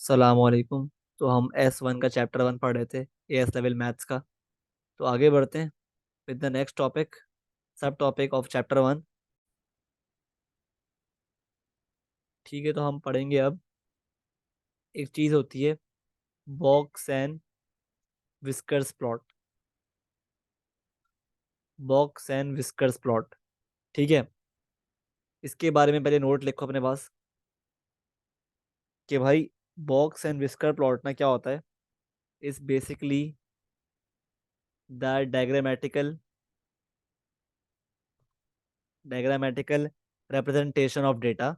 सलामकुम। तो हम S1 का चैप्टर 1 पढ़ रहे थे, एएस लेवल मैथ्स का। तो आगे बढ़ते हैं विद द नेक्स्ट टॉपिक, सब टॉपिक ऑफ चैप्टर 1। ठीक है, तो हम पढ़ेंगे अब। एक चीज़ होती है box and whiskers plot. Box and whiskers plot, ठीक है। इसके बारे में पहले नोट लिखो अपने पास कि भाई बॉक्स एंड विस्कर प्लॉट ना क्या होता है। Is basically the diagrammatical representation of data,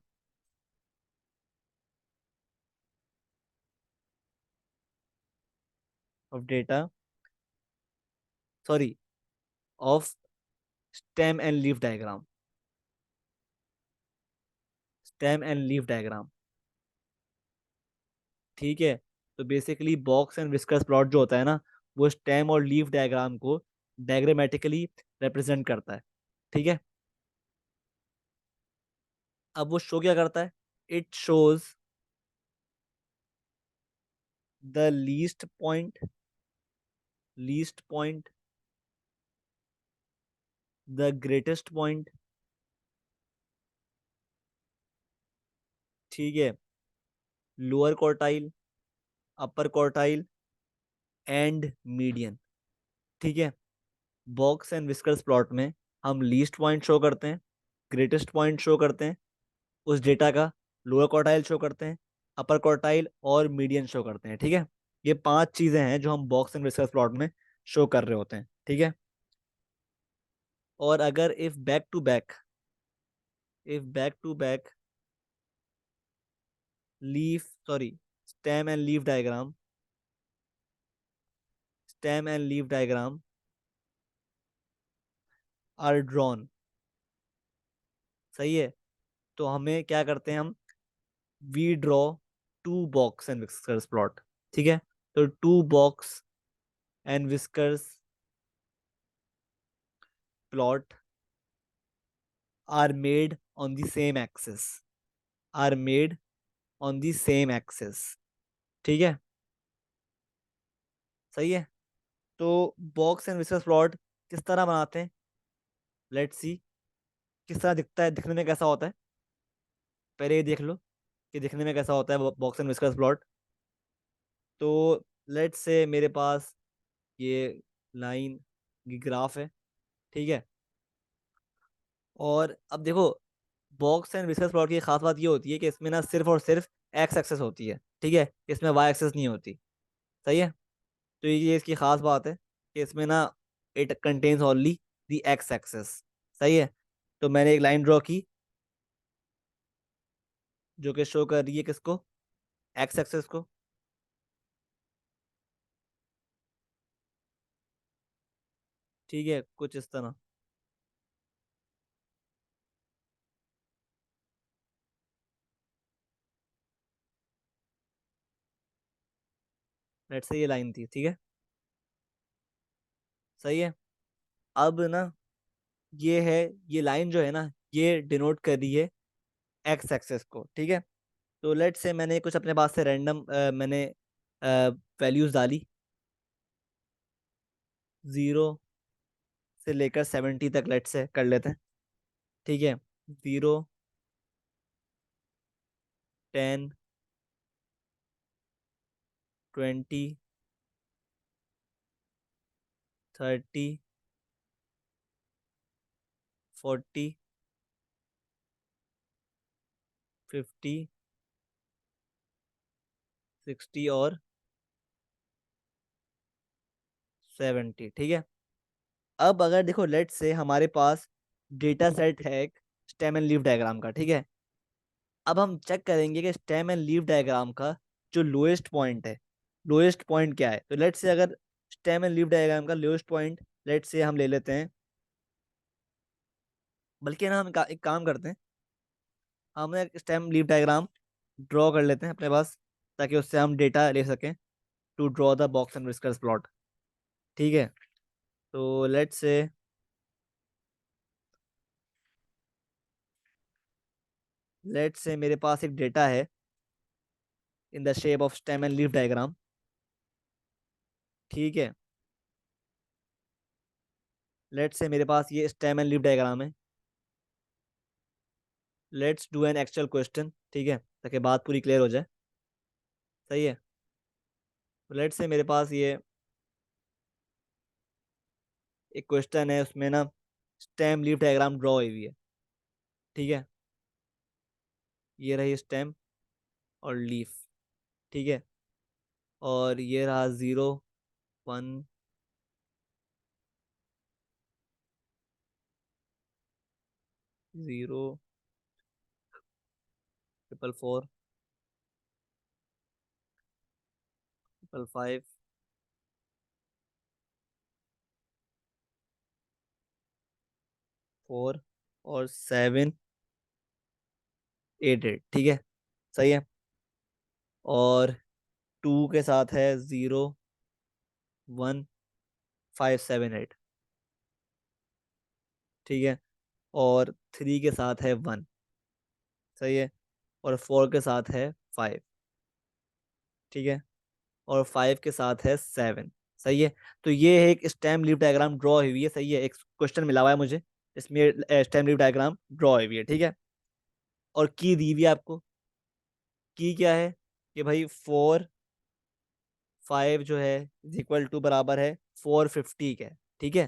sorry, of stem and leaf diagram। Stem and leaf diagram, ठीक है। तो basically box and whiskers plot जो होता है ना, वो स्टेम और लीफ डायग्राम को डायग्रामेटिकली रिप्रेजेंट करता है, ठीक है। अब वो शो क्या करता है? It shows the least point, the greatest point, ठीक है, lower quartile, upper quartile and median, ठीक है। बॉक्स एंड विस्कर्स प्लॉट में हम लीस्ट पॉइंट शो करते हैं, ग्रेटेस्ट पॉइंट शो करते हैं उस डेटा का, लोअर क्वार्टाइल शो करते हैं, अपर क्वार्टाइल और मीडियन शो करते हैं, ठीक है। ये 5 चीजें हैं जो हम बॉक्स एंड विस्कर्स प्लॉट में शो कर रहे होते हैं, ठीक है। और अगर if back to back leaf sorry stem and leaf diagram are drawn, सही है। तो हमें क्या करते हैं हम? We draw two box and whiskers plot, ठीक है। तो two box and whiskers plot are made on the same axis, are made on the same axis, ठीक है, सही है। तो बॉक्स एंड विस्कर्स प्लॉट किस तरह बनाते हैं? लेट्स सी किस तरह दिखता है, दिखने में कैसा होता है। पहले ये देख लो कि दिखने में कैसा होता है बॉक्स एंड विस्कर्स प्लॉट। तो लेट्स से मेरे पास ये लाइन, ये ग्राफ है, ठीक है। और अब देखो, बॉक्स एंड विस्कर्स प्लॉट की खास बात ये होती है कि इसमें ना सिर्फ और सिर्फ एक्स एक्सेस होती है, ठीक है। इसमें वाई एक्सेस नहीं होती, सही है। तो ये इसकी खास बात है कि इसमें ना it contains only the x axis, सही है। तो मैंने एक लाइन ड्रॉ की जो कि शो कर रही है किसको? एक्स एक्सेस को, ठीक है, कुछ इस तरह। लेट से ये लाइन थी, ठीक है, सही है। अब ना ये है, ये लाइन जो है ना, ये डिनोट कर रही है एक्स एक्सेस को, ठीक है। तो लेट से मैंने कुछ अपने पास से रैंडम मैंने वैल्यूज डाली, 0 से लेकर 70 तक लेट से कर लेते हैं, ठीक है। 0, 10, 20, 30, 40, 50, 60 और 70, ठीक है। अब अगर देखो लेट से हमारे पास डेटा सेट है एक स्टेम एंड लीफ डायग्राम का, ठीक है। अब हम चेक करेंगे कि स्टेम एंड लीफ डायग्राम का जो लोएस्ट पॉइंट है, लोएस्ट पॉइंट क्या है। तो लेट से अगर स्टेम एंड लीफ डायग्राम का लोएस्ट पॉइंट लेट से हम ले लेते हैं, बल्कि ना हम एक काम करते हैं, हम एक स्टेम लीफ डायग्राम ड्रॉ कर लेते हैं अपने पास, ताकि उससे हम डेटा ले सकें to draw the box and whiskers plot, ठीक है। तो लेट से मेरे पास एक डेटा है in the shape of stem and leaf diagram. ठीक है, लेट्स से मेरे पास ये स्टेम एंड लीफ डायग्राम है। Let's do an actual question, ठीक है, ताकि बात पूरी क्लियर हो जाए। सही है, लेट्स से मेरे पास ये एक क्वेश्चन है, उसमें ना स्टेम लीफ डायग्राम ड्रॉ हुई है। ठीक है, ये रही स्टेम और लीफ। ठीक है, और ये रहा 0 1 0 4 4 5 5 4 और 7 8 8। ठीक है, सही है। और 2 के साथ है 0 1 5 7 8। ठीक है, और 3 के साथ है 1। सही है, और 4 के साथ है 5। ठीक है, और 5 के साथ है 7। सही है, तो ये है एक स्टेम लीफ डायग्राम ड्रॉ हुई है। सही है, एक क्वेश्चन मिला हुआ है मुझे, इसमें स्टेम लीफ डायग्राम ड्रॉ हुई है। ठीक है, और की दी हुई है आपको। की क्या है कि भाई 4 5 जो है इज इक्वल टू बराबर है 450 के। ठीक है,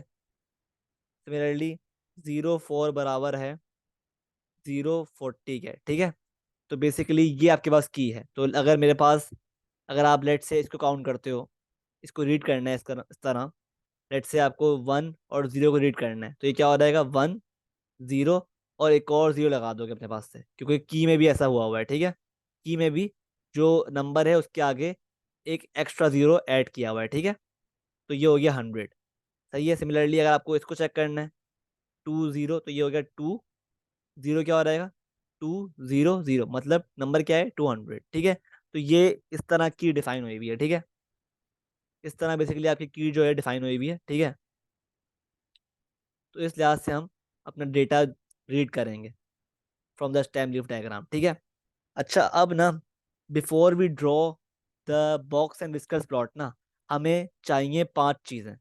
सिमिलरली 0 4 बराबर है 0 40 के। ठीक है, तो बेसिकली ये आपके पास की है। तो अगर मेरे पास, अगर आप लेट से इसको काउंट करते हो, इसको रीड करना है इस तरह, लेट से आपको 1 और 0 को रीड करना है, तो ये क्या हो जाएगा 1 0 और एक और 0 लगा दोगे अपने पास से, क्योंकि की में भी ऐसा हुआ है। ठीक है, की में भी जो नंबर है उसके आगे एक एक्स्ट्रा 0 ऐड किया हुआ है। ठीक है, तो ये हो गया 100। सही है, सिमिलरली अगर आपको इसको चेक करना है 2 0, तो ये हो गया 2 0, क्या हो जाएगा 2 0 0, मतलब नंबर क्या है 200। ठीक है, तो ये इस तरह की डिफाइन हुई हुई है। ठीक है, इस तरह बेसिकली आपकी की जो है डिफाइन हुई हुई है। ठीक है, तो इस लिहाज से हम अपना डेटा रीड करेंगे from the stem leaf diagram. ठीक है, अच्छा अब ना, before we draw the box and whiskers plot ना, हमें चाहिए 5 चीज़ें।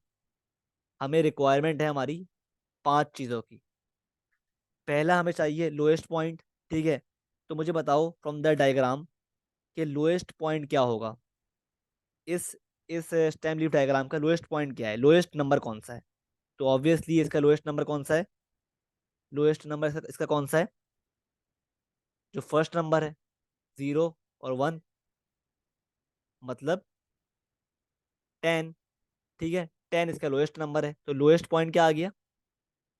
हमें रिक्वायरमेंट है हमारी 5 चीज़ों की। पहला हमें चाहिए लोएस्ट पॉइंट। ठीक है, तो मुझे बताओ फ्रॉम द डायग्राम कि लोएस्ट पॉइंट क्या होगा। इस इस स्टेम लीफ डायग्राम का लोएस्ट पॉइंट क्या है, लोएस्ट नंबर कौन सा है। तो ऑब्वियसली इसका लोएस्ट नंबर कौन सा है, लोएस्ट नंबर इसका कौन सा है, जो फर्स्ट नंबर है 0 और 1, मतलब 10। ठीक है, 10 इसका लोएस्ट नंबर है, तो लोएस्ट पॉइंट क्या आ गया,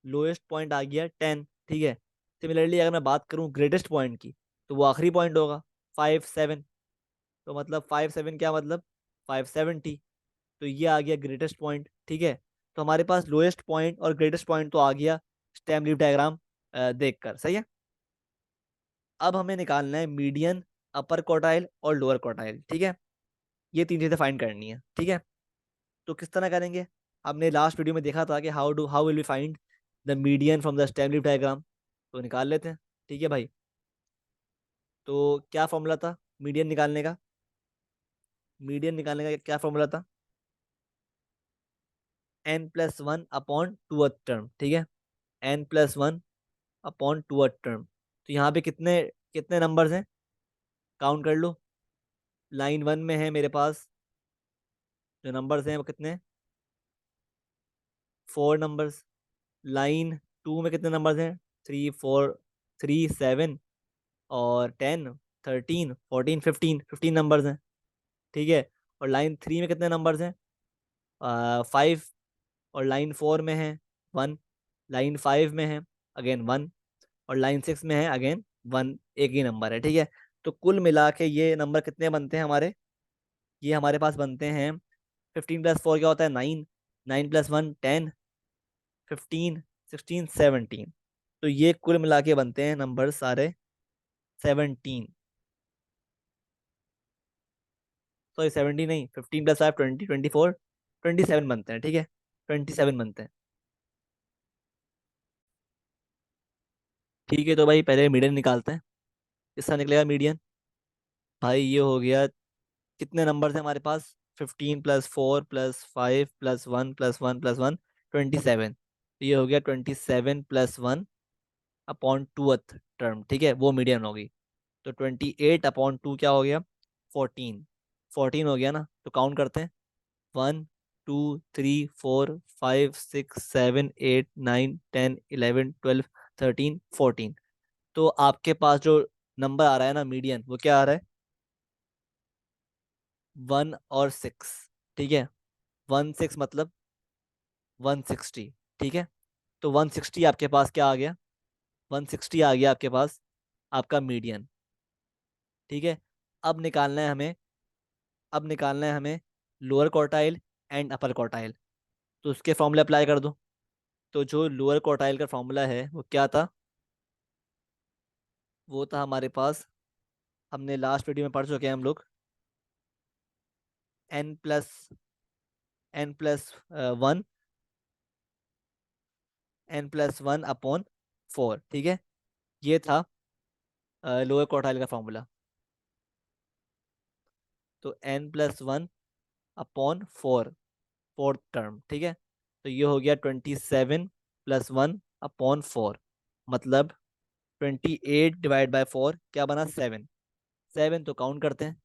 लोएस्ट पॉइंट आ गया 10। ठीक है, सिमिलरली अगर मैं बात करूं ग्रेटेस्ट पॉइंट की, तो वो आखिरी पॉइंट होगा 5 7। तो मतलब 5 7 क्या मतलब 570। तो ये आ गया ग्रेटेस्ट पॉइंट। ठीक है, तो हमारे पास लोएस्ट पॉइंट और ग्रेटेस्ट पॉइंट तो आ गया स्टेम लीफ डायग्राम देखकर। सही है, अब हमें निकालना है मीडियन, अपर क्वार्टाइल और लोअर क्वार्टाइल। ठीक है, ये 3 चीजें फाइंड करनी है। ठीक है, तो किस तरह करेंगे, हमने लास्ट वीडियो में देखा था कि how will we find the median from the stem leaf diagram. तो निकाल लेते हैं। ठीक है भाई, तो क्या फॉर्मूला था मीडियन निकालने का, मीडियन निकालने का क्या फॉर्मूला था, n+1 अपॉन 2th टर्म। ठीक है, n+1 अपॉन 2th टर्म। तो यहाँ पे कितने कितने नंबर्स हैं, काउंट कर लो। लाइन 1 में है मेरे पास जो नंबर्स हैं वो कितने, 4 नंबर्स। लाइन 2 में कितने नंबर्स हैं, 3 4 3 7 और 10 13 14 15 नंबर्स हैं। ठीक है, और लाइन 3 में कितने नंबर्स हैं, 5। और लाइन 4 में है 1। लाइन 5 में है अगेन 1। और लाइन 6 में है अगेन 1, एक ही नंबर है। ठीक है, तो कुल मिला के ये नंबर कितने बनते हैं हमारे, ये हमारे पास बनते हैं 15+4 क्या होता है 9, 9+1 10, 15 16 17। तो ये कुल मिला के बनते हैं नंबर सारे 17। सॉरी 17 नहीं, 15+5 20 24 27 बनते हैं। ठीक है, 27 बनते हैं। ठीक है, तो भाई पहले मीडियन निकालते हैं। किसका निकलेगा मीडियन, भाई ये हो गया, कितने नंबर थे हमारे पास? 15 + 4 + 5 + 1 + 1 + 1 27। ये हो गया 27 + 1 अपॉन 2th टर्म, ठीक है, वो मीडियन होगी। तो 28/2 क्या हो गया? 14। 14 हो गया ना, तो काउंट करते हैं। 1 2 3 4 5 6 7 8 9 10 11 12 13 14। तो आपके पास जो नंबर आ रहा है ना मीडियन, वो क्या आ रहा है? 1 और 6। ठीक है, 1 6 मतलब 160। ठीक है, तो 160 आपके पास क्या आ गया? 160 आ गया आपके पास आपका मीडियन। ठीक है, अब निकालना है हमें, अब निकालना है हमें lower quartile and upper quartile. तो उसके फॉर्मूले अप्लाई कर दो। तो जो लोअर क्वार्टाइल का फॉर्मूला है वो क्या था? वो था हमारे पास, हमने लास्ट वीडियो में पढ़ चुके हैं हम लोग, n+1, n+1/4। ठीक है, ये था लोअर क्वार्टाइल का फॉर्मूला। तो n+1/4, फोर्थ टर्म। ठीक है, तो ये हो गया 27 + 1/4, मतलब 28/4 क्या बना? 7। 7 तो काउंट करते हैं,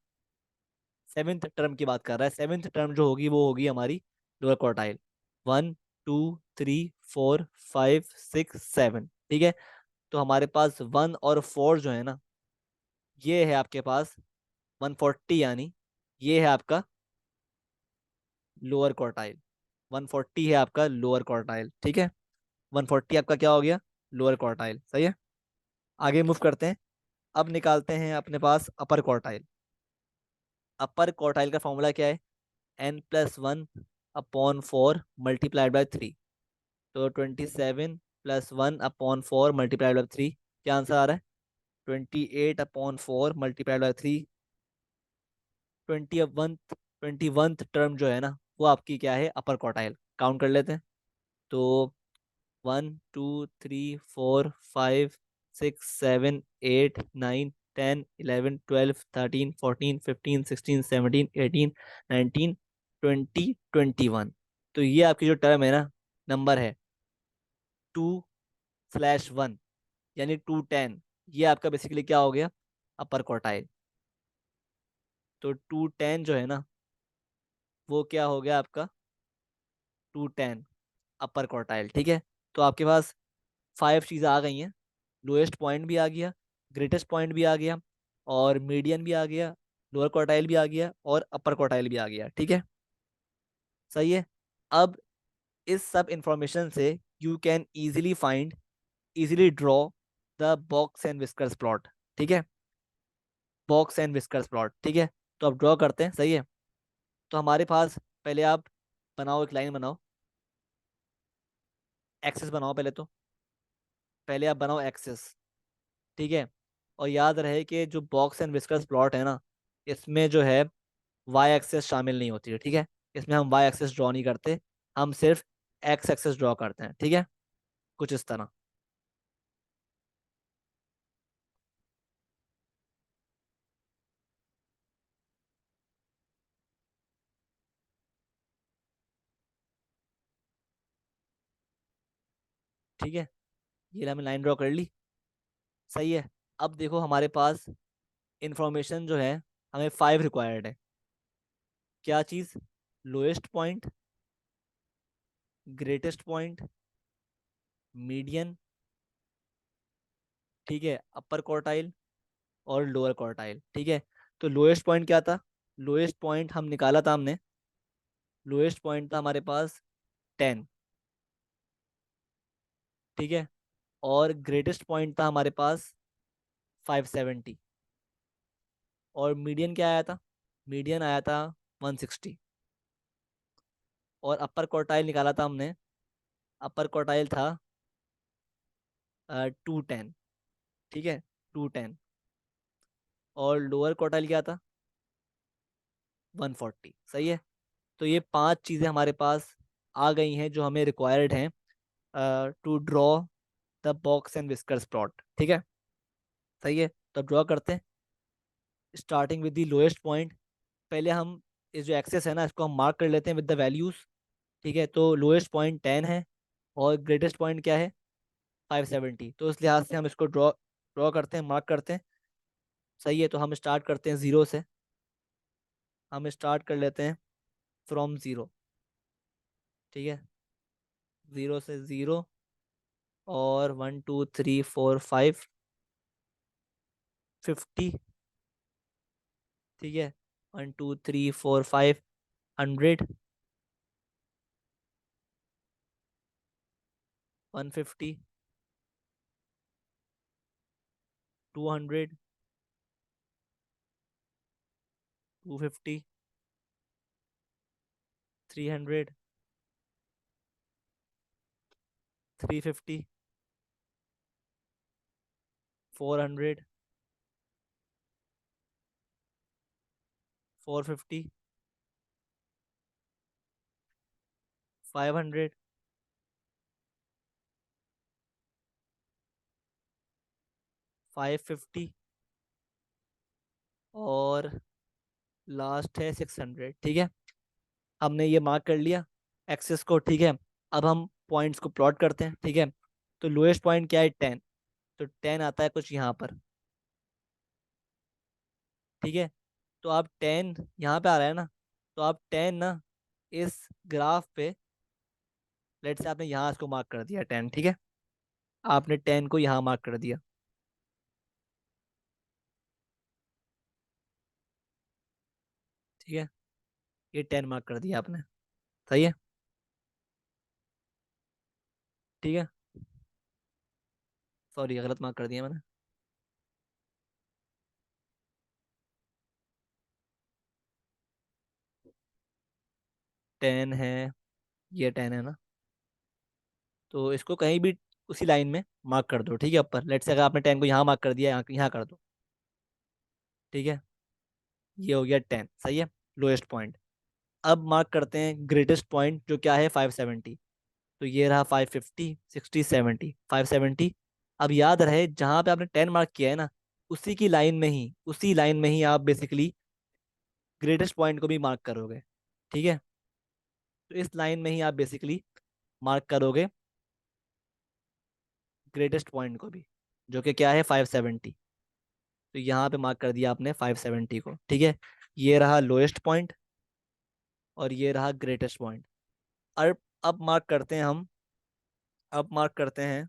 सेवेंथ टर्म की बात कर रहा है। सेवेंथ टर्म जो होगी वो होगी हमारी लोअर क्वार्टाइल। 1 2 3 4 5 6 7। ठीक है, तो हमारे पास 1 और 4 जो है ना, ये है आपके पास 140, यानी ये है आपका लोअर क्वार्टाइल। 140 है आपका लोअर क्वार्टाइल। ठीक है, 140 आपका क्या हो गया? Lower quartile. सही है, आगे मूव करते हैं। अब निकालते हैं अपने पास अपर क्वार्टाइल। अपर क्वार्टाइल का फॉर्मूला क्या है? n+1/4 × 3। तो 27 + 1/4 × 3, क्या आंसर आ रहा है? 28/4 × 3। 21 टर्म जो है ना, वो आपकी क्या है? Upper quartile. काउंट कर लेते हैं। तो 1 2 3 4 5 6 7 8 9 10 11 12 13 14 15 16 17 18 19 20 21। तो ये आपकी जो टर्म है ना, नंबर है 2/1, यानी 210। ये आपका बेसिकली क्या हो गया? अपर क्वार्टाइल। तो 210 जो है ना, वो क्या हो गया आपका? 210 अपर क्वार्टाइल। ठीक है, तो आपके पास 5 चीज़ें आ गई हैं। लोएस्ट पॉइंट भी आ गया, ग्रेटेस्ट पॉइंट भी आ गया, और मीडियन भी आ गया, लोअर क्वार्टाइल भी आ गया, और अपर क्वार्टाइल भी आ गया। ठीक है, सही है। अब इस सब इंफॉर्मेशन से you can easily find, easily draw the box and whiskers plot. ठीक है, बॉक्स एंड विस्कर्स प्लॉट। ठीक है, तो अब ड्रॉ करते हैं। सही है, तो हमारे पास, पहले आप बनाओ, एक लाइन बनाओ, एक्सेस बनाओ पहले तो, पहले आप बनाओ एक्सेस। ठीक है, और याद रहे कि जो बॉक्स एंड विस्कर्स प्लॉट है ना, इसमें जो है वाई एक्सेस शामिल नहीं होती है। ठीक है, इसमें हम वाई एक्सेस ड्रॉ नहीं करते, हम सिर्फ एक्स एक्सेस ड्रॉ करते हैं। ठीक है, कुछ इस तरह। ठीक है, ये हमने लाइन ड्रॉ कर ली। सही है, अब देखो हमारे पास इंफॉर्मेशन जो है, हमें 5 रिक्वायर्ड है। क्या चीज़? Lowest point, greatest point, median, ठीक है, अपर क्वार्टाइल, और लोअर क्वार्टाइल। ठीक है, तो लोएस्ट पॉइंट क्या था? लोएस्ट पॉइंट हम निकाला था हमने, लोएस्ट पॉइंट था हमारे पास 10। ठीक है, और ग्रेटेस्ट पॉइंट था हमारे पास 570। और मीडियन क्या आया था? मीडियन आया था 160। और अपर क्वार्टाइल निकाला था हमने, अपर क्वार्टाइल था 210। ठीक है, 210। और लोअर क्वार्टाइल क्या था? 140। सही है, तो ये 5 चीज़ें हमारे पास आ गई हैं जो हमें रिक्वायर्ड हैं to draw the box and whiskers plot. ठीक है, सही है, तो ड्रॉ करते हैं। Starting with the lowest point. पहले हम इस जो एक्सेस है ना इसको हम मार्क कर लेते हैं विद द वैल्यूज। ठीक है, तो लोएस्ट पॉइंट 10 है और ग्रेटेस्ट पॉइंट क्या है 570, तो इस लिहाज से हम इसको ड्रॉ ड्रॉ करते हैं, मार्क करते हैं। सही है, तो हम स्टार्ट करते हैं ज़ीरो से। हम स्टार्ट कर लेते हैं फ्रॉम ज़ीरो। ठीक है, ज़ीरो से ज़ीरो, और 1 2 3 4 5 50। ठीक है, 1 2 3 4 5 100, 150, 200, 250, 300, 350, 400, 450, 500, 550, और लास्ट है 600। ठीक है, हमने ये मार्क कर लिया एक्सेस को। ठीक है, अब हम पॉइंट्स को प्लॉट करते हैं। ठीक है, तो लोएस्ट पॉइंट क्या है 10, तो 10 आता है कुछ यहाँ पर। ठीक है, तो आप 10 यहाँ पे आ रहा है ना, तो आप 10 ना इस ग्राफ पे, लेट से आपने यहाँ इसको मार्क कर दिया 10। ठीक है, आपने 10 को यहाँ मार्क कर दिया। ठीक है, ये 10 मार्क कर दिया आपने। सही है। ठीक है, सॉरी गलत मार्क कर दिया मैंने। 10 है, ये 10 है ना, तो इसको कहीं भी उसी लाइन में मार्क कर दो। ठीक है, ऊपर लेट से अगर आपने 10 को यहाँ मार्क कर दिया, यहाँ यहाँ कर दो। ठीक है, ये हो गया 10। सही है, लोएस्ट पॉइंट। अब मार्क करते हैं ग्रेटेस्ट पॉइंट जो क्या है 570। तो ये रहा 550, 60, 70, 570। अब याद रहे जहाँ पे आपने 10 मार्क किया है ना, उसी की लाइन में ही, उसी लाइन में ही आप बेसिकली ग्रेटेस्ट पॉइंट को भी मार्क करोगे। ठीक है, तो इस लाइन में ही आप बेसिकली मार्क करोगे ग्रेटेस्ट पॉइंट को भी, जो कि क्या है 570। तो यहाँ पे मार्क कर दिया आपने 570 को। ठीक है, ये रहा लोएस्ट पॉइंट और ये रहा ग्रेटेस्ट पॉइंट। अब मार्क करते हैं हम, अब मार्क करते हैं,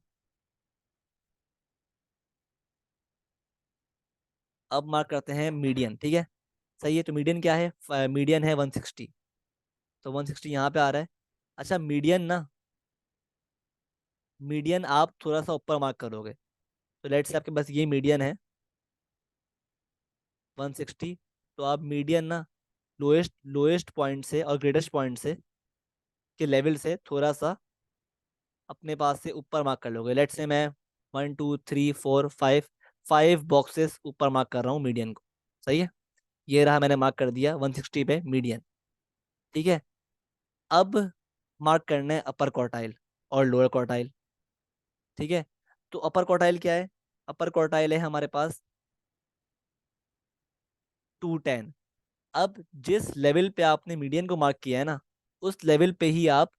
अब मार्क करते हैं मीडियन। ठीक है, सही है, तो मीडियन क्या है, मीडियन है 160, तो 160 यहाँ पे आ रहा है। अच्छा, मीडियन ना, मीडियन आप थोड़ा सा ऊपर मार्क करोगे, तो लेट से आपके पास ये मीडियन है 160, तो आप मीडियन ना लोएस्ट लोएस्ट पॉइंट से और ग्रेटेस्ट पॉइंट से के लेवल से थोड़ा सा अपने पास से ऊपर मार्क कर लोगे। लेट से मैं 1 2 3 4 5 5 बॉक्सेस ऊपर मार्क कर रहा हूँ मीडियन को। सही है, ये रहा, मैंने मार्क कर दिया 160 पे मीडियन। ठीक है, अब मार्क करना है अपर क्वार्टाइल और लोअर क्वार्टाइल। ठीक है, तो अपर क्वार्टाइल क्या है, अपर क्वार्टाइल है हमारे पास 210। अब जिस लेवल पे आपने मीडियन को मार्क किया है ना, उस लेवल पे ही आप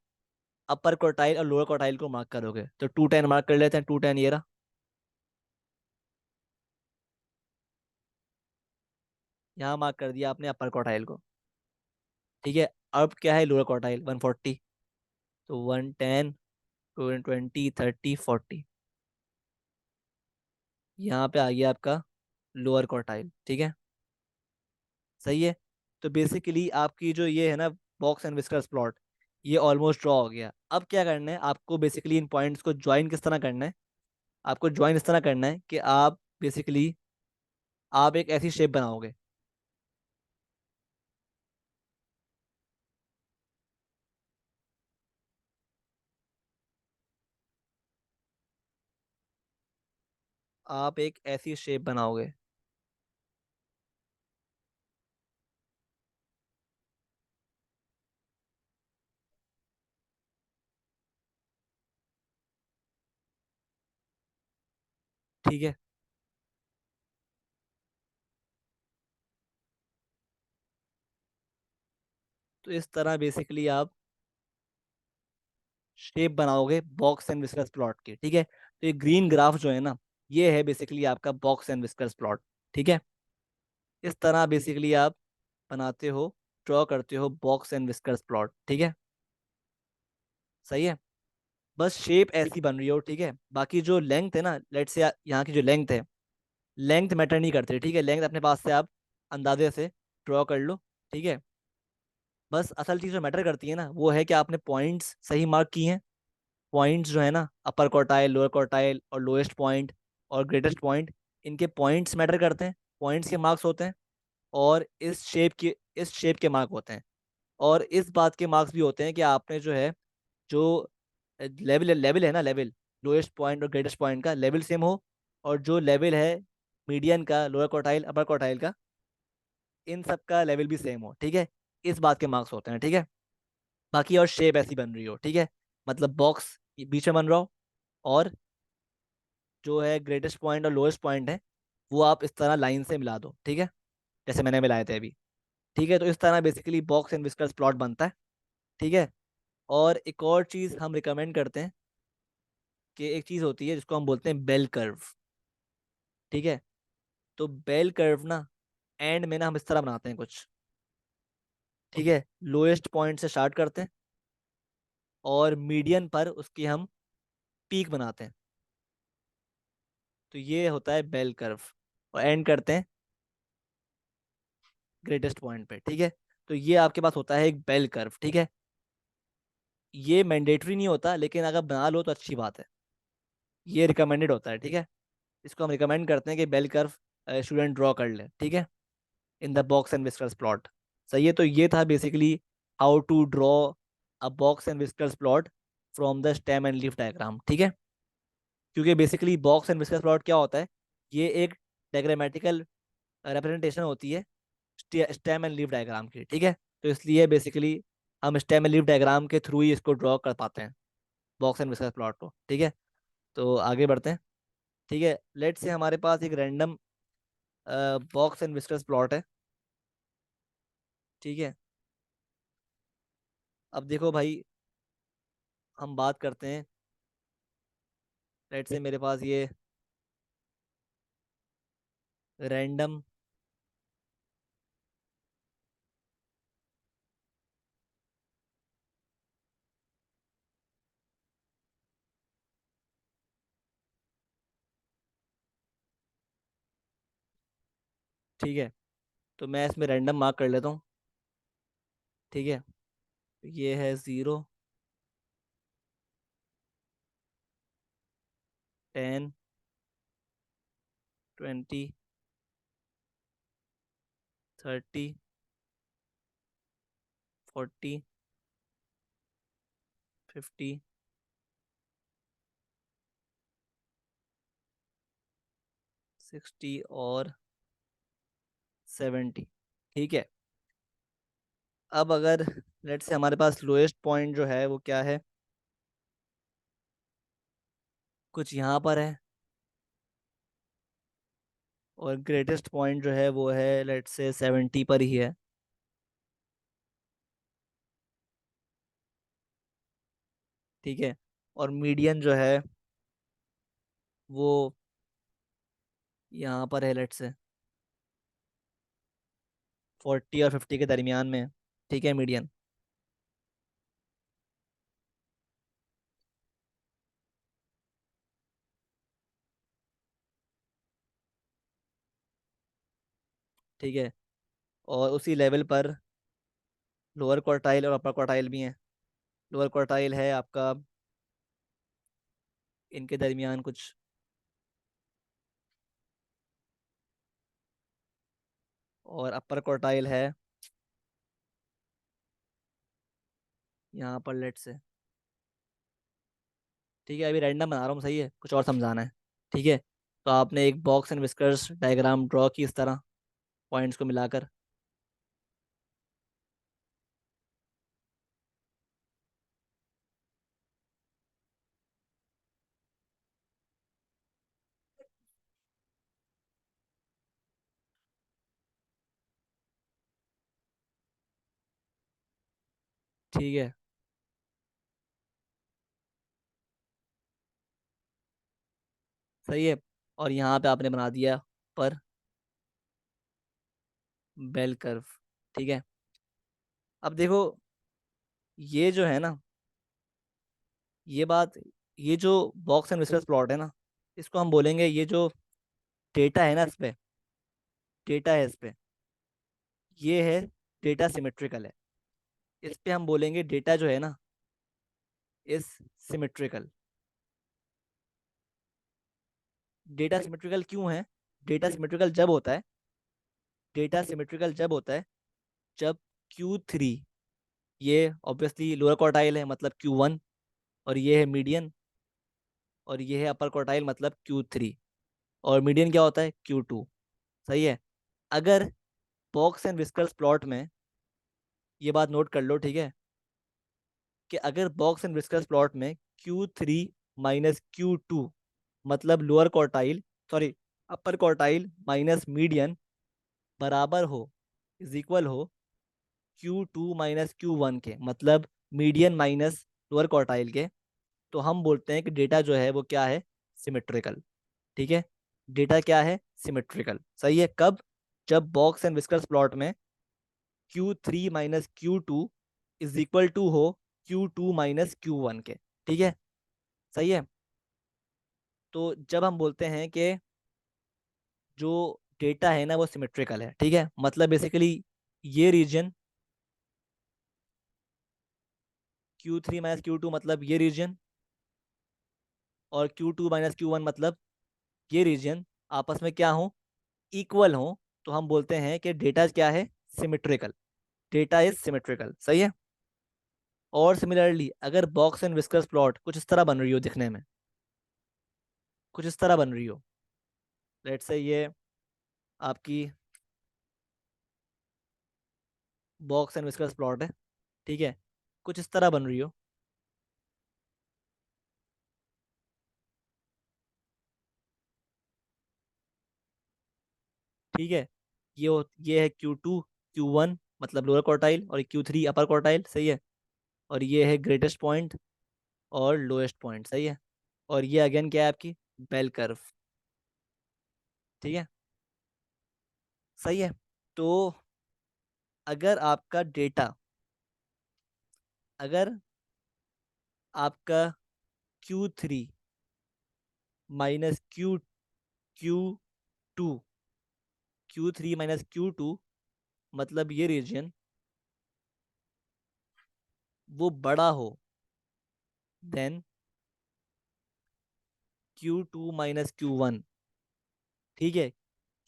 अपर क्वार्टाइल और लोअर क्वार्टाइल को मार्क करोगे। तो 210 मार्क कर लेते हैं, 210 ये रहा, यहाँ मार्क कर दिया आपने अपर क्वार्टाइल को। ठीक है, अब क्या है लोअर क्वार्टाइल 140, तो 110, 20, 30, 40, यहाँ पे आ गया आपका लोअर क्वार्टाइल। ठीक है, सही है, तो बेसिकली आपकी जो ये है ना बॉक्स एंड विस्कर्स प्लॉट, ये ऑलमोस्ट ड्रॉ हो गया। अब क्या करना है आपको, बेसिकली इन पॉइंट्स को ज्वाइन किस तरह करना है, आपको ज्वाइन इस तरह करना है कि आप बेसिकली आप एक ऐसी शेप बनाओगे। आप एक ऐसी शेप बनाओगे। ठीक है, तो इस तरह बेसिकली आप शेप बनाओगे बॉक्स एंड विस्कर्स प्लॉट की, ठीक है। तो ये ग्रीन ग्राफ जो है ना, ये है बेसिकली आपका बॉक्स एंड विस्कर्स प्लॉट, ठीक है। इस तरह बेसिकली आप बनाते हो, ड्रॉ करते हो बॉक्स एंड विस्कर्स प्लॉट, ठीक है। सही है। बस शेप ऐसी बन रही हो, ठीक है। बाकी जो लेंथ है ना, लेट से यहाँ की जो लेंथ है, लेंथ मैटर नहीं करती, ठीक है। लेंथ अपने पास से आप अंदाजे से ड्रॉ कर लो, ठीक है। बस असल चीज़ जो मैटर करती है ना, वो है कि आपने पॉइंट्स सही मार्क किए हैं। पॉइंट्स जो है ना, अपर क्वार्टाइल, लोअर क्वार्टाइल और लोएस्ट पॉइंट और ग्रेटेस्ट पॉइंट, इनके पॉइंट्स मैटर करते हैं, पॉइंट्स के मार्क्स होते हैं। और इस शेप के मार्क होते हैं। और इस बात के मार्क्स भी होते हैं कि आपने जो है, जो लेवल लेवल है ना, लेवल लोएस्ट पॉइंट और ग्रेटेस्ट पॉइंट का लेवल सेम हो, और जो लेवल है मीडियन का, लोअर क्वार्टाइल अपर क्वार्टाइल का, इन सब का लेवल भी सेम हो, ठीक है। इस बात के मार्क्स होते हैं, ठीक है। बाकी और शेप ऐसी बन रही हो, ठीक है। मतलब बॉक्स बीच में बन रहा हो, और जो है ग्रेटेस्ट पॉइंट और लोएस्ट पॉइंट है, वो आप इस तरह लाइन से मिला दो, ठीक है, जैसे मैंने मिलाए थे अभी। ठीक है, तो इस तरह basically box and whiskers plot बनता है, ठीक है। और एक और चीज़ हम रिकमेंड करते हैं कि एक चीज़ होती है जिसको हम बोलते हैं बेल कर्व, ठीक है। तो बेल कर्व ना, एंड में ना हम इस तरह बनाते हैं कुछ, ठीक है। लोएस्ट पॉइंट से स्टार्ट करते हैं, और मीडियन पर उसकी हम पीक बनाते हैं। तो ये होता है बेल कर्व, और एंड करते हैं ग्रेटेस्ट पॉइंट पे, ठीक है। तो ये आपके पास होता है एक बेल कर्व, ठीक है। ये मैंडेटरी नहीं होता, लेकिन अगर बना लो तो अच्छी बात है। ये रिकमेंडेड होता है, ठीक है। इसको हम रिकमेंड करते हैं कि बेल कर्व स्टूडेंट ड्रॉ कर ले, ठीक है, in the box and whiskers plot. सही है। तो ये था basically how to draw a box and whiskers plot from the stem and leaf diagram, ठीक है। क्योंकि basically box and whiskers plot क्या होता है, ये एक डायग्रामेटिकल रिप्रेजेंटेशन होती है स्टेम एंड लीफ डायग्राम की, ठीक है। तो इसलिए बेसिकली हम स्टेम एंड लीफ डायग्राम के थ्रू ही इसको ड्रॉ कर पाते हैं, बॉक्स एंड विस्कर्स प्लॉट को, ठीक है। तो आगे बढ़ते हैं, ठीक है। लेट से हमारे पास एक random box and whiskers plot है, ठीक है। अब देखो भाई, हम बात करते हैं, लेट से मेरे पास ये रैंडम ठीक है, तो मैं इसमें रैंडम मार्क कर लेता हूँ, ठीक है। ये है 0, 10, 20, 30, 40, 50, 60 और 70, ठीक है। अब अगर लेट से हमारे पास लोएस्ट पॉइंट जो है वो क्या है, कुछ यहाँ पर है, और ग्रेटेस्ट पॉइंट जो है वो है लेट से 70 पर ही है, ठीक है। और मीडियन जो है वो यहाँ पर है, लेट से 40 और 50 के दरमियान में है, ठीक है, मीडियन। ठीक है, और उसी लेवल पर लोअर क्वार्टाइल और अपर क्वार्टाइल भी हैं। लोअर क्वार्टाइल है आपका इनके दरमियान कुछ, और अपर क्वार्टाइल है यहाँ पर, लेट से, ठीक है। अभी रैंडम बना रहा हूँ, सही है, कुछ और समझाना है, ठीक है। तो आपने एक box and whiskers diagram draw की इस तरह, पॉइंट्स को मिलाकर, ठीक है। सही है। और यहाँ पे आपने बना दिया पर बेल कर्व। ठीक है। अब देखो, ये जो है ना, ये बात, ये जो बॉक्स एंड विस्कर्स प्लॉट है ना, इसको हम बोलेंगे, ये जो डेटा है ना इस पे, डेटा है इस पे, ये है डेटा सिमेट्रिकल है। इस पे हम बोलेंगे डेटा जो है ना इस सिमेट्रिकल। डेटा सिमेट्रिकल क्यों है? डेटा सिमेट्रिकल जब होता है, डेटा सिमेट्रिकल जब होता है जब Q3, ये ऑब्वियसली लोअर क्वार्टाइल है मतलब Q1, और ये है मीडियन, और ये है अपर क्वार्टाइल मतलब Q3, और मीडियन क्या होता है? Q2। सही है। अगर बॉक्स एंड विस्कर्स प्लॉट में, ये बात नोट कर लो, ठीक है, कि अगर बॉक्स एंड विस्कर्स प्लॉट में Q3 माइनस Q2 मतलब लोअर क्वार्टाइल, सॉरी अपर क्वार्टाइल माइनस मीडियन बराबर हो, इज इक्वल हो Q2 माइनस Q1 के, मतलब मीडियन माइनस लोअर क्वार्टाइल के, तो हम बोलते हैं कि डेटा जो है वो क्या है? सिमेट्रिकल। ठीक है। डेटा क्या है? सिमेट्रिकल। सही है। कब? जब बॉक्स एंड विस्कर्स प्लॉट में Q3 minus Q2 is equal to हो Q2 माइनस Q1 के। ठीक है। सही है। तो जब हम बोलते हैं कि जो डेटा है ना वो सिमेट्रिकल है, ठीक है, मतलब बेसिकली ये रीजन Q3 माइनस Q2 मतलब ये रीजन, और Q2 माइनस Q1 मतलब ये रीजन आपस में क्या हो? इक्वल हो। तो हम बोलते हैं कि डेटा क्या है? सिमेट्रिकल। Data is symmetrical. सही है। और सिमिलरली अगर बॉक्स एंड विस्कर्स प्लॉट कुछ इस तरह बन रही हो दिखने में, कुछ इस तरह बन रही हो, लेट्स से ये आपकी बॉक्स एंड विस्कर्स प्लॉट है, ठीक है, कुछ इस तरह बन रही हो, ठीक है, ये है Q2 Q1 मतलब लोअर क्वार्टाइल, और Q3 अपर क्वार्टाइल। सही है। और ये है ग्रेटेस्ट पॉइंट और लोएस्ट पॉइंट। सही है। और ये अगेन क्या है? आपकी बेल कर्व। ठीक है। सही है। तो अगर आपका डेटा, अगर आपका Q3 minus Q2, Q3 minus Q2 मतलब ये रीजन वो बड़ा हो देन Q2 माइनस Q1, ठीक है,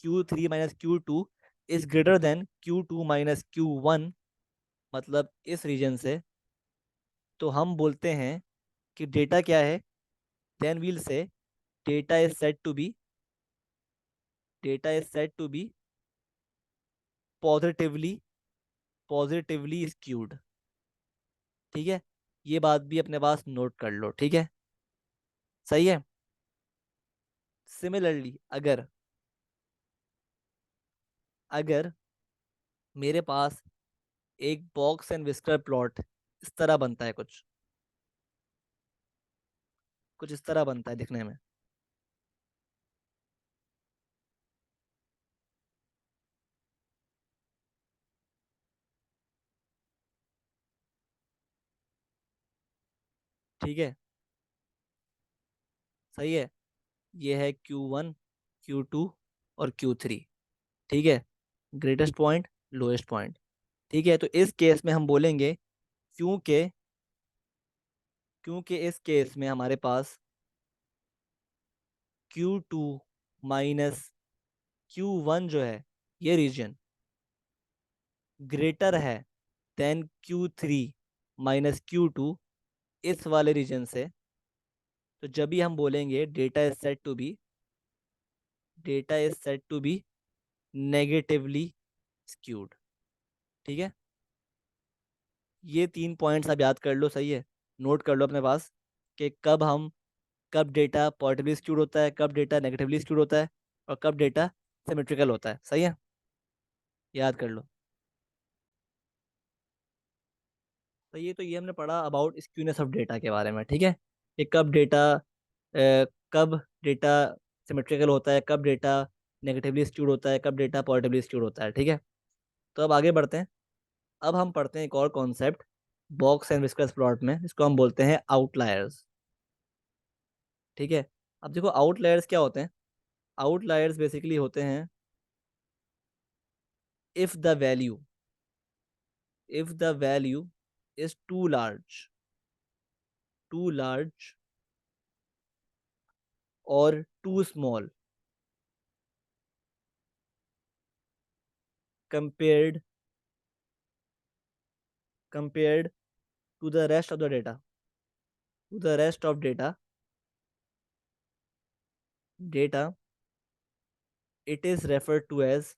Q3 minus Q2 is greater than Q2 minus Q1 मतलब इस रीजन से, तो हम बोलते हैं कि डेटा क्या है? Then we'll say data is said to be, data is said to be positively, positively skewed. ठीक है। ये बात भी अपने पास नोट कर लो। ठीक है। सही है। सिमिलरली अगर, अगर मेरे पास एक बॉक्स एंड विस्कर प्लॉट इस तरह बनता है, कुछ कुछ इस तरह बनता है दिखने में, ठीक है। सही है। ये है Q1 Q2 और Q3। ठीक है। Greatest point, lowest point. ठीक है। तो इस केस में हम बोलेंगे, क्योंकि क्योंकि इस केस में हमारे पास Q2 माइनस Q1 जो है, ये रीजन ग्रेटर है देन Q3 माइनस Q2 इस वाले रीजन से, तो जब भी हम बोलेंगे data is set to be, data is set to be negatively skewed. ठीक है। ये 3 पॉइंट्स आप याद कर लो। सही है। नोट कर लो अपने पास कि कब डेटा पॉजिटिवली स्क्यूड होता है, कब डेटा नेगेटिवली स्क्यूड होता है, और कब डेटा सिमेट्रिकल होता है। सही है। याद कर लो। तो ये हमने पढ़ा अबाउट स्क्यूनेस ऑफ डेटा के बारे में, ठीक है। कि कब डेटा सिमेट्रिकल होता है, कब डेटा नेगेटिवली स्क्यूड होता है, कब डेटा पॉजिटिवली स्क्यूड होता है, ठीक है। तो अब आगे बढ़ते हैं। अब हम पढ़ते हैं एक और concept box and whiskers plot में, इसको हम बोलते हैं आउटलायर्स, ठीक है। अब देखो आउटलायर्स क्या होते हैं। आउटलायर्स बेसिकली होते हैं if the value if the value is too large और too small compared compared to the rest of the data, it is referred to as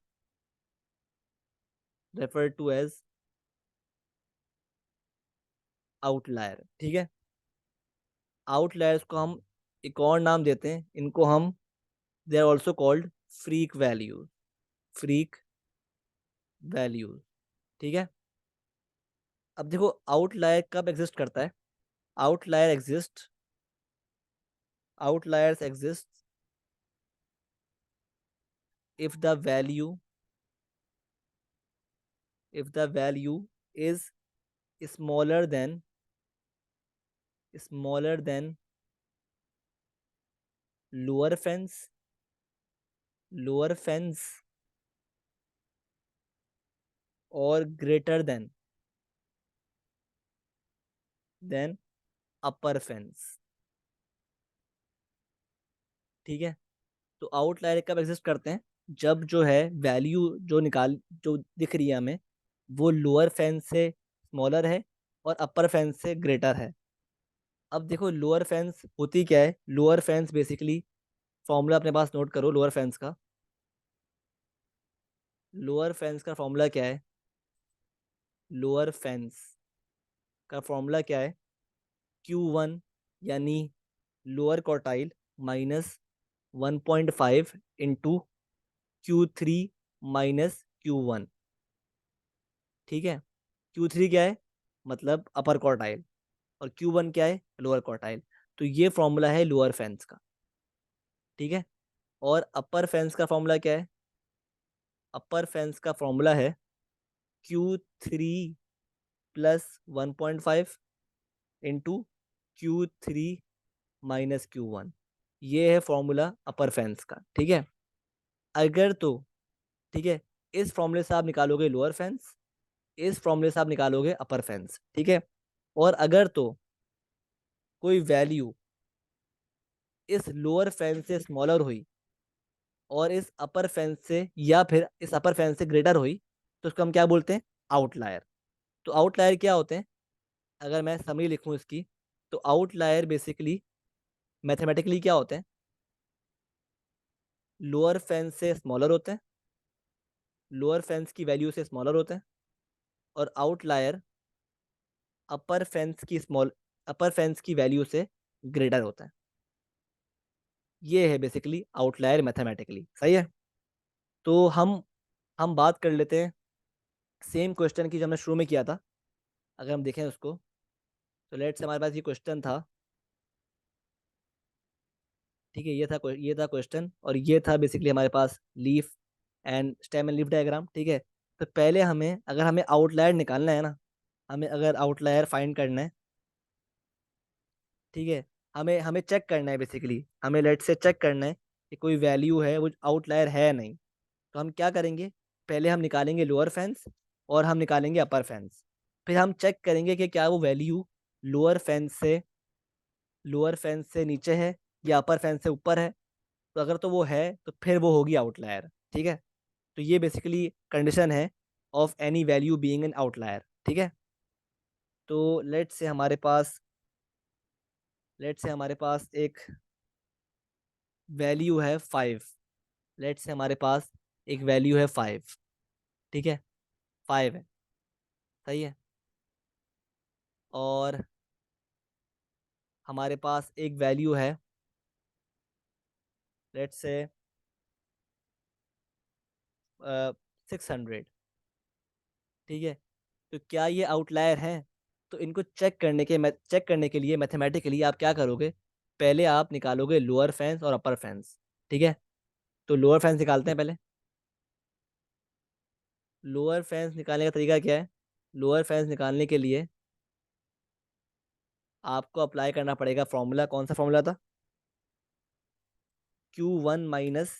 outlier, ठीक है। आउटलायर्स को हम एक और नाम देते हैं, इनको हम they are also called freak values, ठीक है। अब देखो आउटलायर कब एग्जिस्ट करता है। Outlier exist outliers exist if the value if the value is smaller than smaller than lower fence or greater than upper fence, ठीक है। तो आउटलायर कब एग्जिस्ट करते हैं, जब जो है वैल्यू जो दिख रही है हमें, वो लोअर फेंस से स्मॉलर है और अपर फेंस से ग्रेटर है। अब देखो लोअर फेंस होती क्या है। लोअर फेंस बेसिकली फॉर्मूला अपने पास नोट करो। लोअर फेंस का फॉर्मूला क्या है। लोअर फेंस का फॉर्मूला क्या है। Q1 यानी lower quartile minus 1.5 into Q3 minus Q1, ठीक है। Q3 क्या है, मतलब अपर क्वार्टाइल, और Q1 क्या है, लोअर क्वार्टाइल। तो ये फॉर्मूला है लोअर फेंस का, ठीक है। और अपर फेंस का फॉर्मूला क्या है। अपर फेंस का फॉर्मूला है Q3 plus 1.5 into Q3 minus Q1। ये है फॉर्मूला अपर फेंस का, ठीक है। अगर तो, ठीक है, इस फॉर्मूले से आप निकालोगे लोअर फेंस, इस फॉर्मूले से आप निकालोगे अपर फेंस, ठीक है। और अगर तो कोई वैल्यू इस लोअर फेंस से स्मॉलर हुई और इस अपर फेंस से, या फिर इस अपर फेंस से ग्रेटर हुई, तो उसको हम क्या बोलते हैं, आउटलायर। तो आउटलायर क्या होते हैं, अगर मैं समरी लिखूं इसकी, तो आउटलायर बेसिकली मैथमेटिकली क्या होते हैं, लोअर फेंस से स्मॉलर होते हैं, लोअर फेंस की वैल्यू से स्मॉलर होते हैं, और आउटलायर अपर फेंस की वैल्यू से ग्रेटर होता है। ये है बेसिकली आउटलायर मैथमेटिकली, सही है। तो हम बात कर लेते हैं सेम क्वेश्चन की जो हमने शुरू में किया था। अगर हम देखें उसको, तो लेट्स से हमारे पास ये क्वेश्चन था, ठीक है। ये था क्वेश्चन, और ये था बेसिकली हमारे पास leaf and stem and leaf diagram, ठीक है। तो पहले अगर हमें आउटलायर निकालना है ना, हमें अगर आउटलायर फाइंड करना है, ठीक है, हमें हमें चेक करना है बेसिकली, हमें लेट से चेक करना है कि कोई वैल्यू है वो आउटलायर है नहीं। तो हम क्या करेंगे, पहले हम निकालेंगे लोअर फेंस और हम निकालेंगे अपर फेंस। फिर हम चेक करेंगे कि क्या वो वैल्यू लोअर फेंस से लोअर फेंस से नीचे है या अपर फेंस से ऊपर है। तो अगर तो वो है तो फिर वो होगी आउटलायर, ठीक है। तो ये बेसिकली कंडीशन है of any value being an outlier, ठीक है। तो लेट्स से हमारे पास एक वैल्यू है 5। लेट्स से हमारे पास एक वैल्यू है 5, ठीक है। 5 है, सही है। और हमारे पास एक वैल्यू है, लेट्स से 600, ठीक है। तो क्या ये आउटलायर है। तो इनको चेक करने के लिए मैथमेटिकली आप क्या करोगे, पहले आप निकालोगे लोअर फैंस और अपर फैंस। ठीक है, तो लोअर फैंस निकालते हैं पहले। लोअर फैंस निकालने का तरीका क्या है? लोअर फैंस निकालने के लिए आपको अप्लाई करना पड़ेगा फॉर्मूला। कौन सा फॉर्मूला था? Q1 minus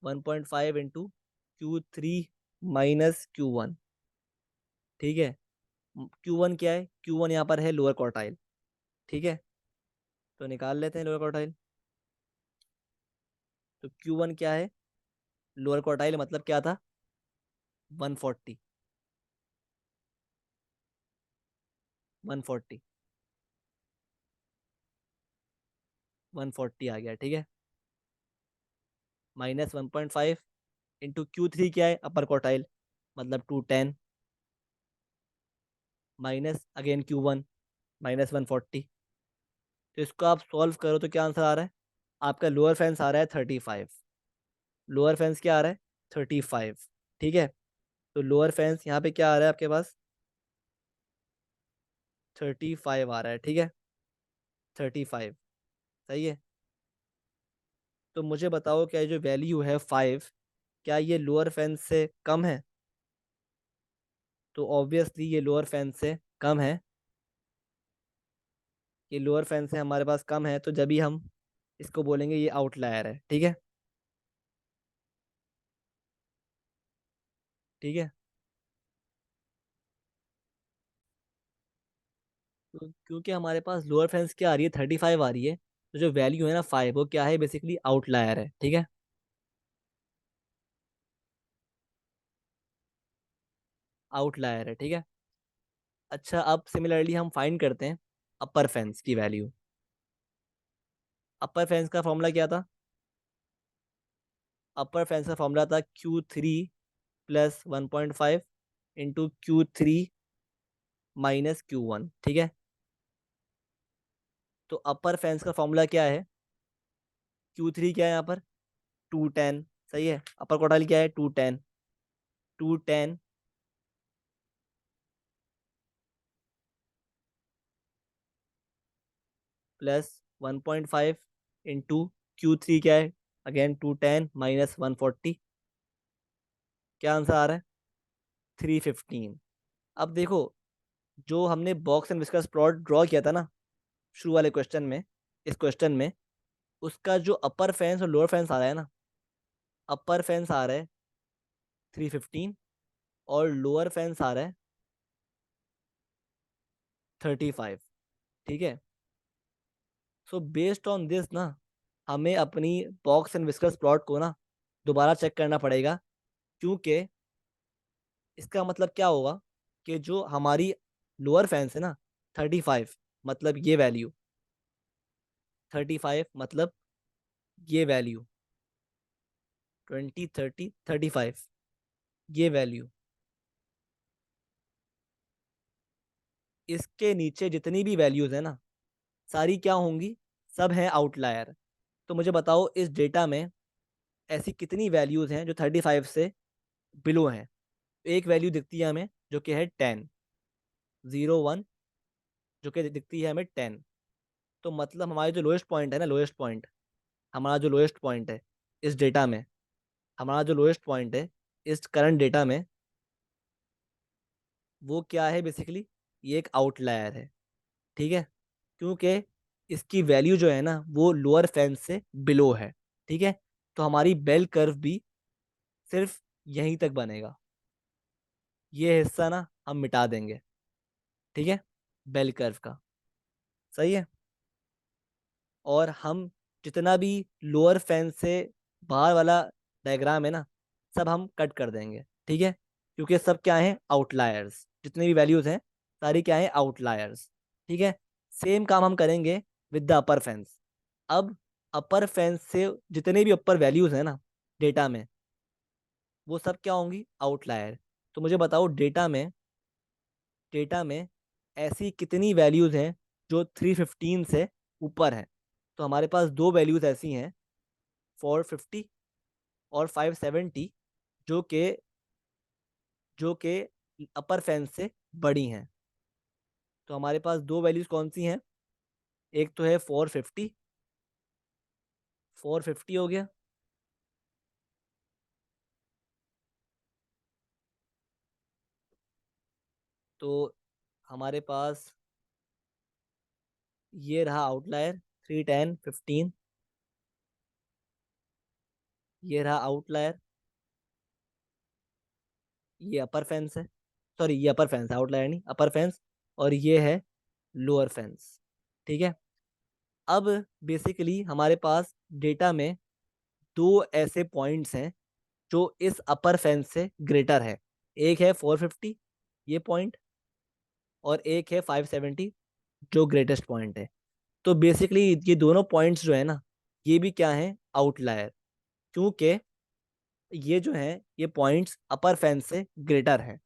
1.5 into Q3 minus Q1। ठीक है, Q1 क्या है? Q1 यहाँ पर है लोअर क्वार्टाइल। ठीक है, तो निकाल लेते हैं लोअर क्वार्टाइल। तो Q1 क्या है? लोअर क्वार्टाइल मतलब क्या था? 140। 140 140 आ गया। ठीक है, माइनस 1.5 इंटू Q3 क्या है? अपर क्वार्टाइल मतलब 210 माइनस अगेन Q1 माइनस 140। तो इसको आप सॉल्व करो तो क्या आंसर आ रहा है? आपका लोअर फैंस आ रहा है 35। लोअर फैंस क्या आ रहा है? 35। ठीक है, तो लोअर फैंस यहाँ पे क्या आ रहा है आपके पास? 35 आ रहा है। ठीक है, 35 सही है। तो मुझे बताओ, क्या ये जो वैल्यू है 5, क्या ये लोअर फैंस से कम है? तो ऑब्वियसली ये लोअर फैंस से कम है। ये लोअर फैंस से हमारे पास कम है, तो जब भी हम इसको बोलेंगे ये आउटलायर है। ठीक है, ठीक है। तो क्योंकि हमारे पास लोअर फैंस क्या आ रही है? 35 आ रही है, तो जो वैल्यू है ना 5, वो क्या है? बेसिकली आउटलायर है। ठीक है, आउटलायर है। ठीक है, अच्छा, अब सिमिलरली हम फाइंड करते हैं अपर फैंस की वैल्यू। अपर फैंस का फॉर्मूला क्या था? अपर फैंस का फॉर्मूला था Q3 plus 1.5 into Q3 minus Q1। ठीक है, तो अपर फैंस का फॉर्मूला क्या है? Q3 क्या है यहाँ पर? 210। सही है, अपर क्वार्टाइल क्या है? 210। 210 प्लस 1.5 इंटू Q3 क्या है? Again 210 minus 140। क्या आंसर आ रहा है? 315। अब देखो, जो हमने box and whiskers plot draw किया था ना शुरू वाले क्वेश्चन में, इस क्वेश्चन में उसका जो अपर फैंस और लोअर फैंस आ रहा है ना, अपर फैंस आ रहा है 315 और लोअर फैंस आ रहा है 35। ठीक है, सो बेस्ड ऑन दिस ना, हमें अपनी बॉक्स एंड विस्कर्स प्लॉट को ना दोबारा चेक करना पड़ेगा। क्योंकि इसका मतलब क्या होगा कि जो हमारी लोअर फैंस है ना 35, मतलब ये वैल्यू 35, मतलब ये वैल्यू 20 30 35, ये वैल्यू, इसके नीचे जितनी भी वैल्यूज है ना, सारी क्या होंगी? सब हैं आउटलायर। तो मुझे बताओ, इस डेटा में ऐसी कितनी वैल्यूज हैं जो 35 से बिलो हैं? एक वैल्यू दिखती है हमें जो कि है 10, 01, जो कि दिखती है हमें 10। तो मतलब हमारी जो लोएस्ट पॉइंट है ना, लोएस्ट पॉइंट, हमारा जो लोएस्ट पॉइंट है इस डेटा में, हमारा जो लोएस्ट पॉइंट है इस करंट डेटा में, वो क्या है? बेसिकली ये एक आउटलायर है। ठीक है, क्योंकि इसकी वैल्यू जो है ना वो लोअर फैंस से बिलो है। ठीक है, तो हमारी बेल कर्व भी सिर्फ यहीं तक बनेगा। ये हिस्सा ना हम मिटा देंगे। ठीक है, बेल कर्व का। सही है, और हम जितना भी लोअर फैंस से बाहर वाला डायग्राम है ना, सब हम कट कर देंगे। ठीक है, क्योंकि सब क्या है? आउटलायर्स। जितने भी वैल्यूज हैं सारी क्या है? आउटलायर्स। ठीक है, सेम काम हम करेंगे विद द अपर फैंस। अब अपर फैंस से जितने भी अपर वैल्यूज हैं ना डेटा में, वो सब क्या होंगी? आउटलायर। तो मुझे बताओ, डेटा में ऐसी कितनी वैल्यूज हैं जो 315 से ऊपर हैं? तो हमारे पास दो वैल्यूज ऐसी हैं, 450 और 570, जो कि जो कि अपर फेंस से बड़ी हैं। तो हमारे पास दो वैल्यूज कौन सी हैं? एक तो है 450, 450 हो गया। तो हमारे पास ये रहा आउटलायर 310, 15। ये रहा आउटलायर, ये अपर फेंस है। सॉरी, ये अपर फेंस है, आउटलायर नहीं, अपर फेंस। और ये है लोअर फेंस। ठीक है। अब बेसिकली हमारे पास डेटा में दो ऐसे पॉइंट्स हैं जो इस अपर फेंस से ग्रेटर है। एक है 450, ये पॉइंट, और एक है 570, जो ग्रेटेस्ट पॉइंट है। तो बेसिकली ये दोनों पॉइंट्स जो है ना, ये भी क्या है? आउटलायर। क्योंकि ये जो है, ये पॉइंट्स अपर फेंस से ग्रेटर है।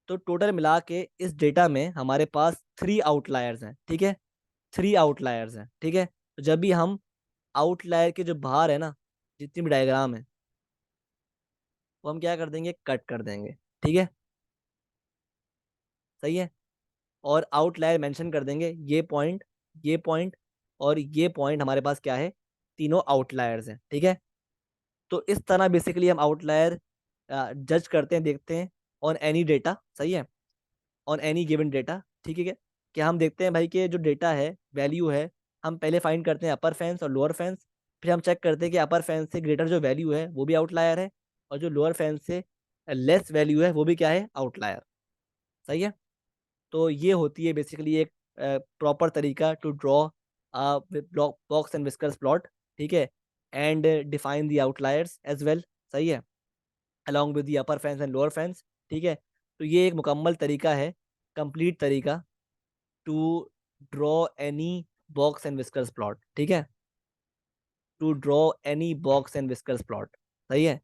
तो टोटल मिला के इस डेटा में हमारे पास 3 आउटलायर्स हैं। ठीक है, 3 आउटलायर्स हैं। ठीक है। तो जब भी हम आउटलायर के जो बाहर है ना, जितनी भी डायग्राम है, वो हम क्या कर देंगे? कट कर देंगे। ठीक है, सही है। और आउटलायर मेंशन कर देंगे, ये पॉइंट, ये पॉइंट और ये पॉइंट हमारे पास क्या है? तीनों आउटलायर्स हैं। ठीक है। तो इस तरह बेसिकली हम आउटलायर जज करते हैं, देखते हैं ऑन एनी डेटा। सही है, ऑन एनी गिवन डेटा। ठीक है क्या? कि हम देखते हैं भाई कि जो डेटा है, वैल्यू है, हम पहले फाइंड करते हैं अपर फेंस और लोअर फेंस। फिर हम चेक करते हैं कि अपर फेंस से ग्रेटर जो वैल्यू है वो भी आउटलायर है, और जो लोअर फेंस से लेस वैल्यू है वो भी क्या है? आउटलायर। सही है। तो ये होती है बेसिकली एक प्रॉपर तरीका to draw box and whiskers plot. ठीक है। And define the outliers as well. सही है, along with the upper fence and lower fence. ठीक है। तो ये एक मुकम्मल तरीका है, कंप्लीट तरीका to draw any box and whiskers plot. ठीक है, to draw any box and whiskers plot. सही है।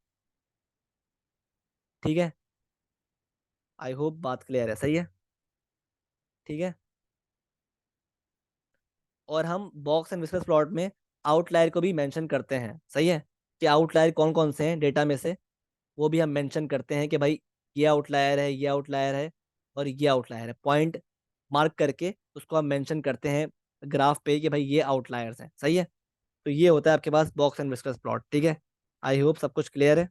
ठीक है, आई होप बात क्लियर है। सही है। ठीक है। और हम बॉक्स एंड विस्कर्स प्लॉट में आउटलायर को भी मेंशन करते हैं। सही है, कि आउटलायर कौन कौन से हैं डेटा में से, वो भी हम मेंशन करते हैं कि भाई ये आउटलायर है, ये आउटलायर है और ये आउटलायर है। पॉइंट मार्क करके उसको हम मेंशन करते हैं ग्राफ पे कि भाई ये आउटलायर्स हैं। सही है। तो ये होता है आपके पास बॉक्स एंड विस्कर्स प्लॉट। ठीक है, आई होप सब कुछ क्लियर है,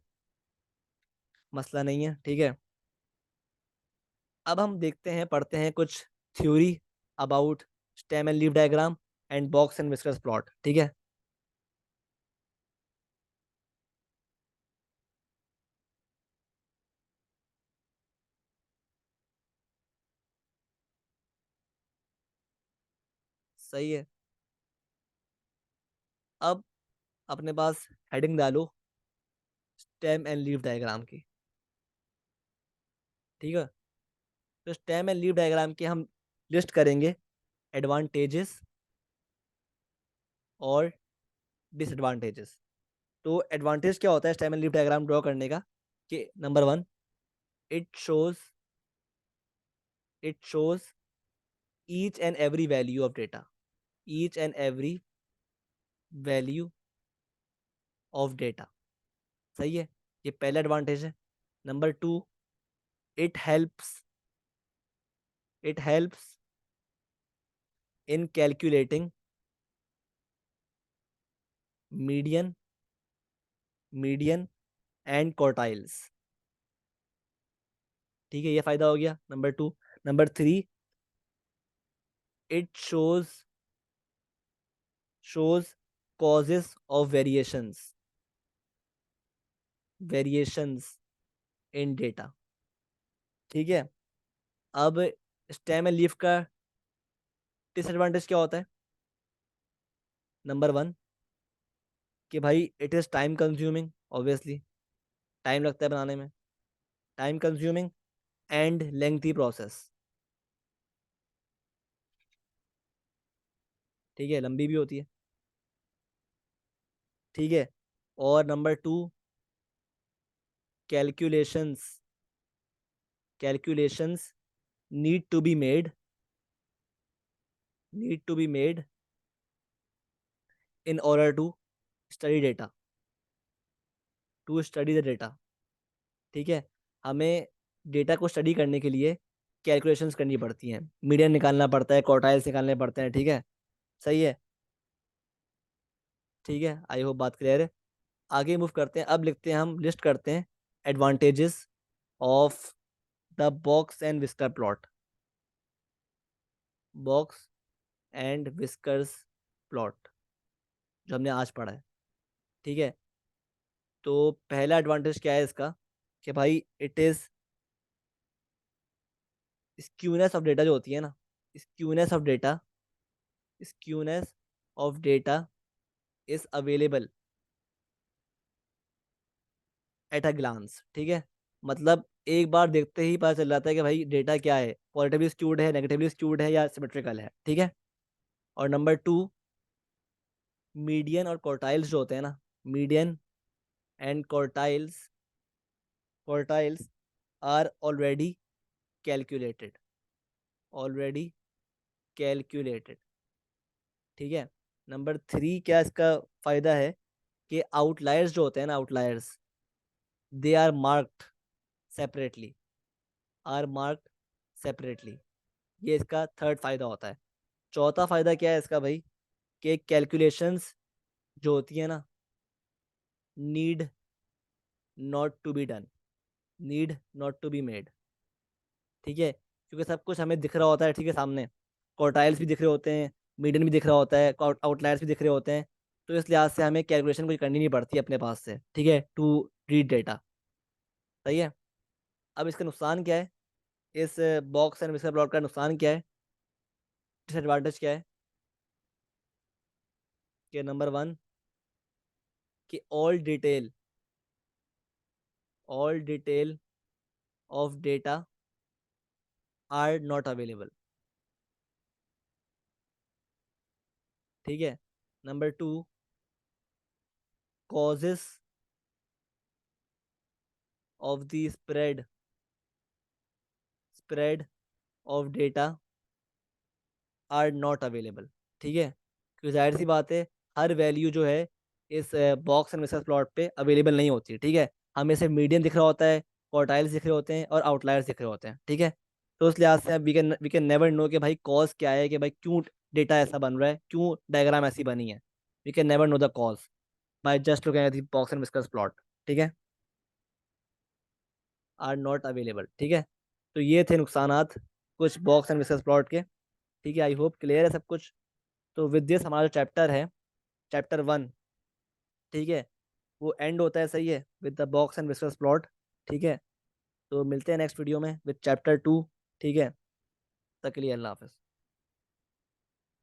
मसला नहीं है। ठीक है। अब हम देखते हैं, पढ़ते हैं कुछ theory about stem and leaf diagram and box and whiskers plot. ठीक है। सही है। अब अपने पास हेडिंग डालो स्टेम एंड लीफ डायग्राम की। ठीक है। तो स्टेम एंड लीफ डायग्राम के हम लिस्ट करेंगे एडवांटेजेस और डिसएडवांटेजेस। तो एडवांटेज क्या होता है stem and leaf diagram draw करने का? कि number one, it shows it shows each and every value of data. Each and every value of data. सही है, ये पहला एडवांटेज है। Number to, it helps it helps in calculating median median and quartiles. ठीक है, ये फायदा हो गया number two. Number three, it shows causes of variations in data। ठीक है। अब स्टेम एंड लीफ का डिसएडवांटेज क्या होता है? नंबर वन, कि भाई it is time consuming, obviously time लगता है बनाने में, time consuming and lengthy process. ठीक है, लंबी भी होती है। ठीक है। और number two, calculations calculations need to be made need to be made in order to study data, to study the data. ठीक है। हमें डेटा को स्टडी करने के लिए कैलकुलेशंस करनी पड़ती हैं, मीडियन निकालना पड़ता है, क्वार्टाइल्स निकालने पड़ते हैं, ठीक है। सही है। ठीक है, आई होप बात क्लियर है। आगे मूव करते हैं, अब लिखते हैं, हम लिस्ट करते हैं advantages of the box and whisker plot. Box and whiskers plot जो हमने आज पढ़ा है, ठीक है। तो पहला एडवांटेज क्या है इसका, कि भाई it is skewness of data जो होती है ना, skewness of data, skewness of data is available at a glance, ठीक है। मतलब एक बार देखते ही पता चल जाता है कि भाई डेटा क्या है, पॉजिटिवली स्क्यूड है, नेगेटिवली स्क्यूड है, या सिमेट्रिकल है, ठीक है। और नंबर टू, मीडियन और क्वार्टाइल्स जो होते हैं ना, median and quartiles are already calculated, already calculated, ठीक है। नंबर थ्री क्या इसका फायदा है, कि आउटलायर्स जो होते हैं ना, outliers, they are marked separately, are marked separately. ये इसका थर्ड फायदा होता है। चौथा फायदा क्या है इसका भाई, कि कैलकुलेशंस जो होती है ना, need not to be done, need not to be made, ठीक है। क्योंकि सब कुछ हमें दिख रहा होता है, ठीक है, सामने क्वार्टाइल्स भी दिख रहे होते हैं, मीडियन भी दिख रहा होता है, आउटलायर्स भी दिख रहे होते हैं। तो इस लिहाज से हमें कैलकुलेशन कोई करनी नहीं पड़ती अपने पास से, ठीक है, टू रीड डेटा। सही है। अब इसका नुकसान क्या है, इस बॉक्स एंड विस्कर प्लॉट का नुकसान क्या है, डिसएडवांटेज क्या है, कि नंबर वन, कि all detail of data are not available, ठीक है। Number two, causes of the spread of data are not available, ठीक है। क्योंकि जाहिर सी बात है, हर वैल्यू जो है इस बॉक्स एंड विस्कर्स प्लॉट पे अवेलेबल नहीं होती, ठीक है। हमें सिर्फ मीडियन दिख रहा होता है, क्वार्टाइल्स दिख रहे होते हैं, और आउटलायर्स दिख रहे होते हैं, ठीक है। तो उस लिहाज से वी कैन नेवर नो कि भाई कॉज क्या है, कि भाई क्यों डेटा ऐसा बन रहा है, क्यों डायग्राम ऐसी बनी है। We can never know the cause by just looking at the box and whiskers plot, ठीक है। आर नॉट अवेलेबल, ठीक है। तो ये थे नुकसानात कुछ बॉक्स एंड विस्कर्स प्लॉट के, ठीक है। आई होप क्लियर है सब कुछ। तो विद दिस हमारा चैप्टर है, चैप्टर वन, ठीक है, वो एंड होता है, सही है, with the box and whiskers plot, ठीक है। तो मिलते हैं नेक्स्ट वीडियो में विद चैप्टर टू, ठीक है। तक के लिए अल्लाह हाफिज़।